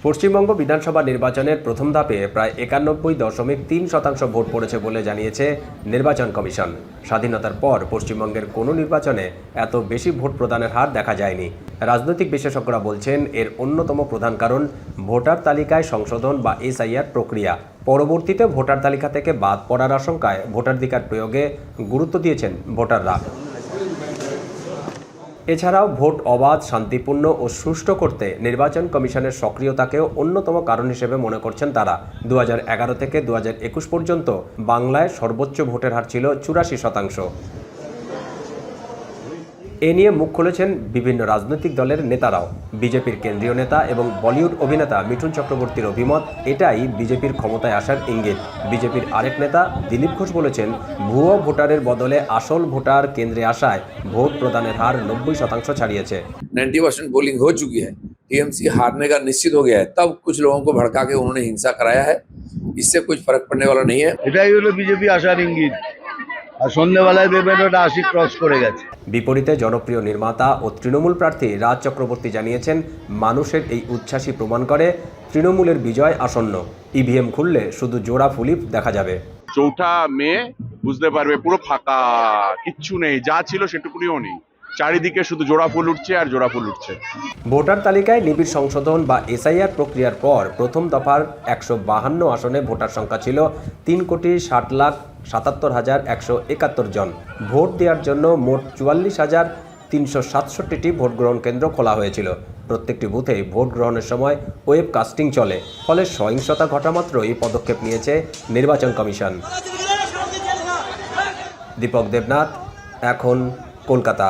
পশ্চিমবঙ্গ বিধানসভা নির্বাচনের প্রথম ধাপে প্রায় 91.3% ভোট পড়েছে বলে জানিয়েছে নির্বাচন কমিশন। স্বাধীনতার পর পশ্চিমবঙ্গের কোনো নির্বাচনে এত বেশি ভোট প্রদানের হার দেখা যায়নি। রাজনৈতিক বিশেষজ্ঞরা বলছেন এর অন্যতম প্রধান কারণ ভোটার তালিকায় সংশোধন বা এসআইআর প্রক্রিয়া। পরবর্তীতে ভোটার তালিকা থেকে বাদ পড়ার আশঙ্কায় ভোটাধিকার প্রয়োগে গুরুত্ব দিয়েছেন ভোটাররা। এছাড়াও ভোট অবাধ, শান্তিপূর্ণ ও সুষ্ঠু করতে নির্বাচন কমিশনের সক্রিয়তাকেও অন্যতম কারণ হিসেবে মনে করছেন তারা। 2011 থেকে 2021 পর্যন্ত বাংলায় সর্বোচ্চ ভোটের হার ছিল 84%। এ নিয়ে মুখ খুলেছেন বিভিন্ন রাজনৈতিক দলের নেতারাও। বিজেপির কেন্দ্রীয় নেতা এবং বলিউড অভিনেতা মিঠুন চক্রবর্তীর অভিমত, এটাই বিজেপির ক্ষমতায় আসার ইঙ্গিত। বিজেপির আরেক নেতা দিলীপ ঘোষ বলেছেন, ভুয়ো ভোটারের বদলে আসল ভোটার কেন্দ্রে আসায় ভোট প্রদানের হার 90% ছাড়িয়েছে। 90% पोलिंग हो चुकी है। टीएमसी हारने का निश्चित हो गया है, तब कुछ लोगों को भड़का के उन्होंने हिंसा कराया है। इससे कुछ फर्क पड़ने वाला नहीं है। এটাই হলো বিজেপি আসার ইঙ্গিত। আর সন্ধ্যাবেলায় দেখবেন ওটা 80 ক্রস করে গেছে। বিপরীতে জনপ্রিয় নির্মাতা ও তৃণমূল প্রার্থী রাজ চক্রবর্তী জানিয়েছেন, মানুষের এই উচ্ছ্বাসই প্রমাণ করে তৃণমূলের বিজয় আসন্ন। ইভিএম খুললে শুধু জোড়া ফুলই দেখা যাবে। 4 মে বুঝতে পারবে পুরো ফাঁকা, কিচ্ছু নেই, যা ছিল সেটুকুনিও নেই। চারিদিকে শুধু জোড়া ফুল উঠছে আর জোড়া ফুল উঠছে। ভোটার তালিকায় নিবিড় সংশোধন বা এসআইআর প্রক্রিয়ার পর প্রথম দফার 152 আসনে ভোটার সংখ্যা ছিল 3,60,77,171 জন। ভোট দেওয়ার জন্য মোট 44,367টি ভোট গ্রহণ কেন্দ্র খোলা হয়েছিল। প্রত্যেকটি বুথেই ভোট গ্রহণের সময় ওয়েব কাস্টিং চলে, ফলে সহিংসতা ঘটা মাত্র এই পদক্ষেপ নিয়েছে নির্বাচন কমিশন। দীপক দেবনাথ, এখন কলকাতা।